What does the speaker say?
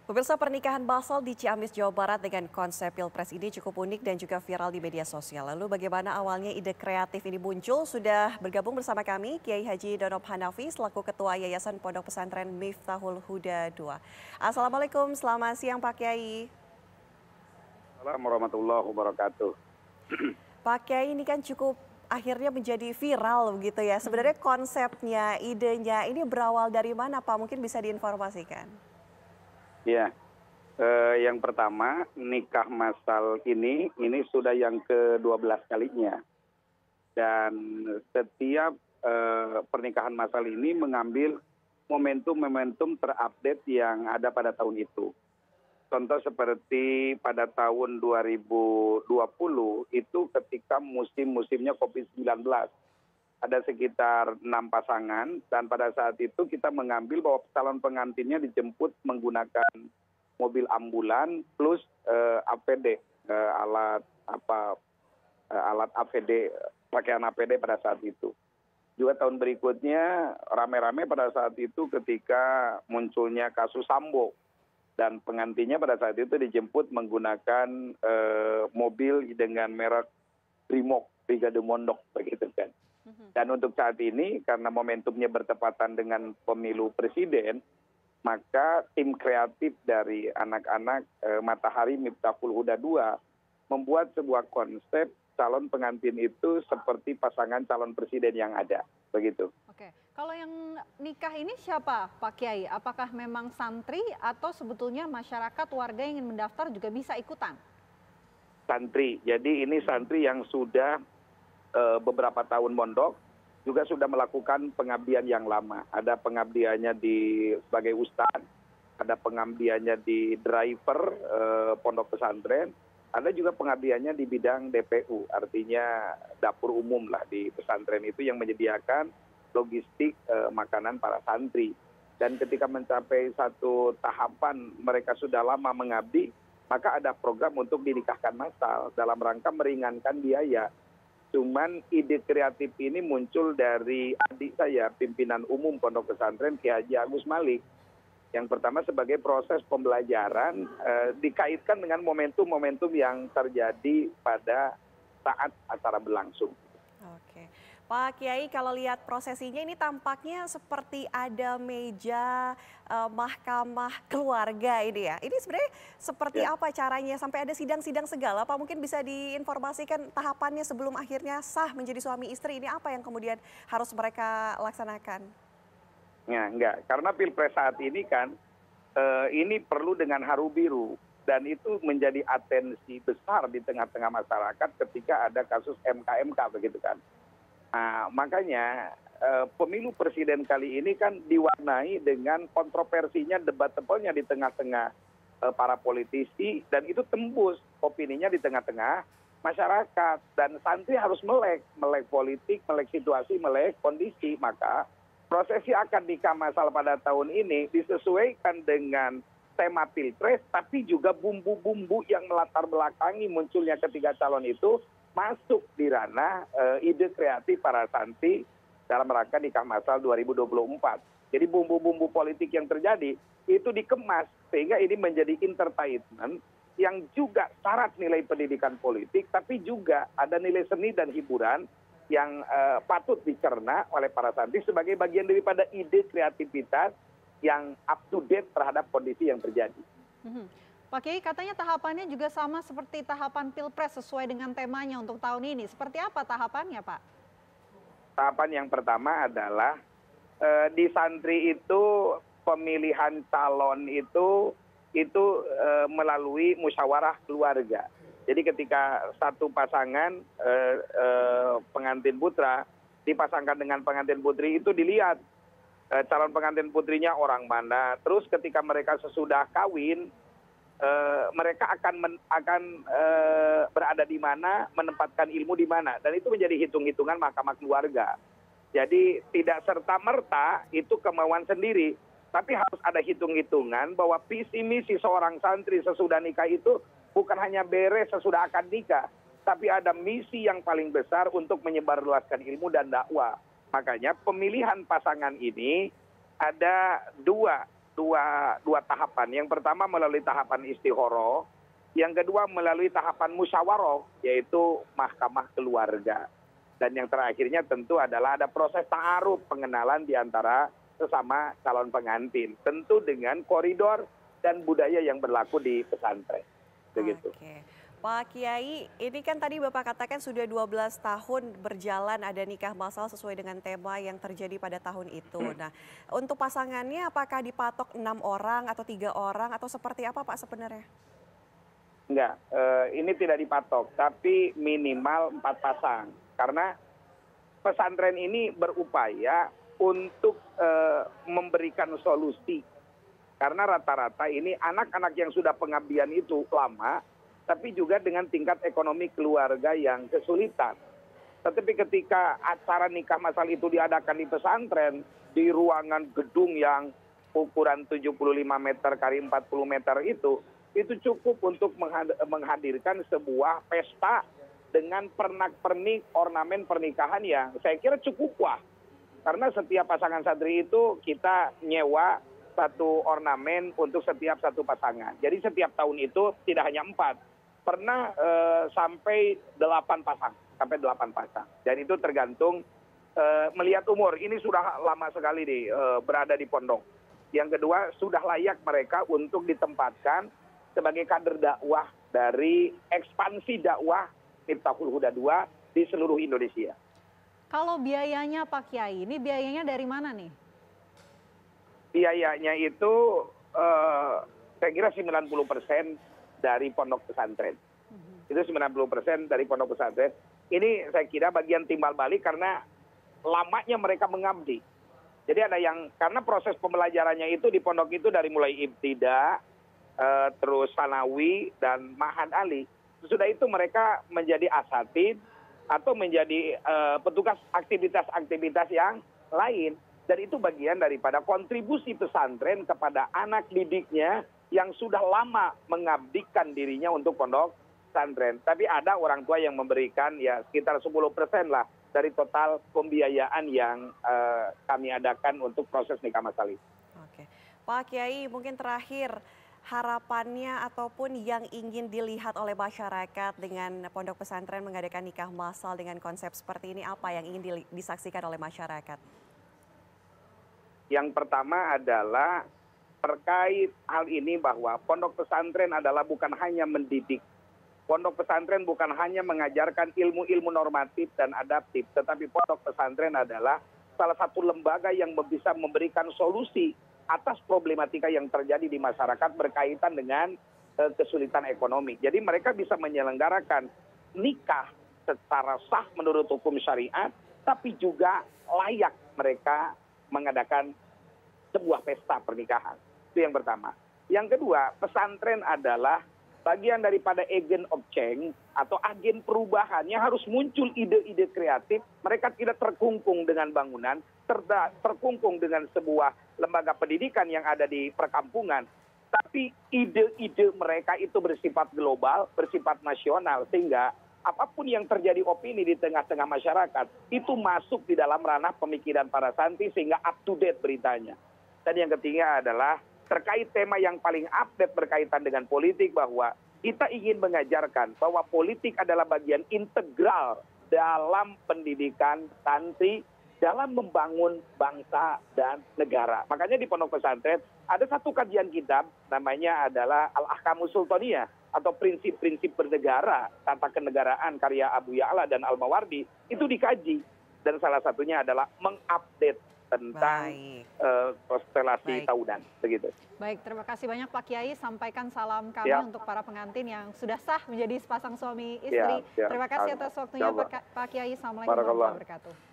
Pemirsa, pernikahan massal di Ciamis, Jawa Barat dengan konsep Pilpres ini cukup unik dan juga viral di media sosial. Lalu bagaimana awalnya ide kreatif ini muncul? Sudah bergabung bersama kami Kiai Haji Donob Hanafi selaku Ketua Yayasan Pondok Pesantren Miftahul Huda II. Assalamualaikum, selamat siang Pak Kiai. Assalamualaikum warahmatullahi wabarakatuh. Pak Kiai, ini kan cukup akhirnya menjadi viral begitu ya. Sebenarnya konsepnya, idenya ini berawal dari mana Pak? Mungkin bisa diinformasikan. Ya, yang pertama nikah massal ini sudah yang ke-12 kalinya. Dan setiap pernikahan massal ini mengambil momentum-momentum terupdate yang ada pada tahun itu. Contoh seperti pada tahun 2020 itu ketika musim-musimnya COVID-19. Ada sekitar 6 pasangan dan pada saat itu kita mengambil bahwa calon pengantinnya dijemput menggunakan mobil ambulan plus APD, alat APD, pakaian APD pada saat itu. Juga tahun berikutnya rame-rame pada saat itu ketika munculnya kasus Sambo dan pengantinnya pada saat itu dijemput menggunakan mobil dengan merek Brimob Brigade Mondok begitu kan. Dan untuk saat ini karena momentumnya bertepatan dengan pemilu presiden, maka tim kreatif dari anak-anak Matahari Miftahul Huda II membuat sebuah konsep calon pengantin itu seperti pasangan calon presiden yang ada, begitu. Oke, kalau yang nikah ini siapa Pak Kiai? Apakah memang santri atau sebetulnya masyarakat warga yang ingin mendaftar juga bisa ikutan? Santri, jadi ini santri yang sudah beberapa tahun mondok, juga sudah melakukan pengabdian yang lama. Ada pengabdiannya sebagai ustadz, ada pengabdiannya di driver pondok pesantren, ada juga pengabdiannya di bidang DPU, artinya dapur umum lah di pesantren itu yang menyediakan logistik makanan para santri. Dan ketika mencapai satu tahapan mereka sudah lama mengabdi, maka ada program untuk dinikahkan massal dalam rangka meringankan biaya. Cuman ide kreatif ini muncul dari adik saya, pimpinan umum Pondok Pesantren Kiai Haji Agus Malik. Yang pertama sebagai proses pembelajaran dikaitkan dengan momentum-momentum yang terjadi pada saat acara berlangsung. Oke. Pak Kiai, kalau lihat prosesinya ini tampaknya seperti ada meja mahkamah keluarga ini ya. Ini sebenarnya seperti apa caranya sampai ada sidang-sidang segala? Pak, mungkin bisa diinformasikan tahapannya sebelum akhirnya sah menjadi suami istri, ini apa yang kemudian harus mereka laksanakan? Ya, enggak. Karena Pilpres saat ini kan ini perlu dengan haru biru. Dan itu menjadi atensi besar di tengah-tengah masyarakat ketika ada kasus MK begitu kan. Nah, makanya pemilu presiden kali ini kan diwarnai dengan kontroversinya debat tebalnya di tengah-tengah para politisi dan itu tembus opininya di tengah-tengah masyarakat dan santri harus melek politik, melek situasi, melek kondisi. Maka prosesi akad nikah massal pada tahun ini disesuaikan dengan tema Pilpres, tapi juga bumbu-bumbu yang melatar belakangi munculnya ketiga calon itu masuk di ranah ide kreatif para santri dalam rangka nikah massal 2024. Jadi bumbu-bumbu politik yang terjadi itu dikemas sehingga ini menjadi entertainment yang juga syarat nilai pendidikan politik, tapi juga ada nilai seni dan hiburan yang patut dicerna oleh para santri sebagai bagian daripada ide kreativitas yang up to date terhadap kondisi yang terjadi. Pak Kiai, katanya tahapannya juga sama seperti tahapan Pilpres sesuai dengan temanya untuk tahun ini. Seperti apa tahapannya, Pak? Tahapan yang pertama adalah di santri itu pemilihan calon itu melalui musyawarah keluarga. Jadi ketika satu pasangan pengantin putra dipasangkan dengan pengantin putri itu dilihat calon pengantin putrinya orang mana. Terus ketika mereka sesudah kawin, mereka akan berada di mana, menempatkan ilmu di mana, dan itu menjadi hitung-hitungan mahkamah keluarga. Jadi tidak serta-merta itu kemauan sendiri, tapi harus ada hitung-hitungan bahwa visi misi seorang santri sesudah nikah itu bukan hanya beres sesudah akad nikah, tapi ada misi yang paling besar untuk menyebarluaskan ilmu dan dakwah. Makanya pemilihan pasangan ini ada dua dua tahapan. Yang pertama melalui tahapan istihoroh, yang kedua melalui tahapan musyawarah, yaitu mahkamah keluarga. Dan yang terakhirnya tentu adalah ada proses ta'aruf, pengenalan di antara sesama calon pengantin. Tentu dengan koridor dan budaya yang berlaku di pesantren. Begitu. Oke. Pak Kiai, ini kan tadi Bapak katakan sudah 12 tahun berjalan ada nikah massal sesuai dengan tema yang terjadi pada tahun itu. Nah, untuk pasangannya apakah dipatok 6 orang atau 3 orang atau seperti apa Pak sebenarnya? Enggak, ini tidak dipatok, tapi minimal 4 pasang. Karena pesantren ini berupaya untuk memberikan solusi. Karena rata-rata ini anak-anak yang sudah pengabdian itu lama, tapi juga dengan tingkat ekonomi keluarga yang kesulitan. Tetapi ketika acara nikah massal itu diadakan di pesantren, di ruangan gedung yang ukuran 75 meter kali 40 meter itu cukup untuk menghadirkan sebuah pesta dengan pernak-pernik ornamen pernikahan yang saya kira cukup wah. Karena setiap pasangan santri itu kita nyewa satu ornamen untuk setiap satu pasangan. Jadi setiap tahun itu tidak hanya 4. Pernah sampai 8 pasang, sampai 8 pasang. Dan itu tergantung melihat umur. Ini sudah lama sekali berada di pondok. Yang kedua, sudah layak mereka untuk ditempatkan sebagai kader dakwah dari ekspansi dakwah Miftahul Huda 2 di seluruh Indonesia. Kalau biayanya Pak Kiai, ini biayanya dari mana nih? Biayanya itu saya kira 90% dari pondok pesantren. Itu 90% dari pondok pesantren. Ini saya kira bagian timbal balik karena lamanya mereka mengabdi. Jadi ada yang, karena proses pembelajarannya itu di pondok itu dari mulai ibtida, terus sanawi, dan ma'had ali. Sudah itu mereka menjadi asatid atau menjadi petugas aktivitas-aktivitas yang lain. Dan itu bagian daripada kontribusi pesantren kepada anak didiknya yang sudah lama mengabdikan dirinya untuk pondok pesantren. Tapi ada orang tua yang memberikan ya sekitar 10% lah dari total pembiayaan yang kami adakan untuk proses nikah massal ini. Oke. Pak Kiai, mungkin terakhir harapannya ataupun yang ingin dilihat oleh masyarakat dengan pondok pesantren mengadakan nikah massal dengan konsep seperti ini, apa yang ingin disaksikan oleh masyarakat? Yang pertama adalah terkait hal ini bahwa pondok pesantren adalah bukan hanya mendidik. Pondok pesantren bukan hanya mengajarkan ilmu-ilmu normatif dan adaptif, tetapi pondok pesantren adalah salah satu lembaga yang bisa memberikan solusi atas problematika yang terjadi di masyarakat berkaitan dengan kesulitan ekonomi. Jadi mereka bisa menyelenggarakan nikah secara sah menurut hukum syariat, tapi juga layak mereka mengadakan sebuah pesta pernikahan. Itu yang pertama. Yang kedua, pesantren adalah bagian daripada agent of change atau agen perubahan yang harus muncul ide-ide kreatif. Mereka tidak terkungkung dengan bangunan, terkungkung dengan sebuah lembaga pendidikan yang ada di perkampungan. Tapi ide-ide mereka itu bersifat global, bersifat nasional, sehingga apapun yang terjadi opini di tengah-tengah masyarakat itu masuk di dalam ranah pemikiran para santri sehingga up to date beritanya. Dan yang ketiga adalah terkait tema yang paling update berkaitan dengan politik, bahwa kita ingin mengajarkan bahwa politik adalah bagian integral dalam pendidikan santri dalam membangun bangsa dan negara. Makanya di pondok pesantren ada satu kajian kitab namanya adalah Al-Ahkamus Sultaniyah atau prinsip-prinsip bernegara, tata kenegaraan karya Abu Ya'la dan Al-Mawardi itu dikaji, dan salah satunya adalah mengupdate tentang konstelasi tahunan, begitu. Baik, terima kasih banyak Pak Kiai. Sampaikan salam kami untuk para pengantin yang sudah sah menjadi sepasang suami istri. Terima kasih atas waktunya Pak Kiai. Assalamualaikum warahmatullahi wabarakatuh.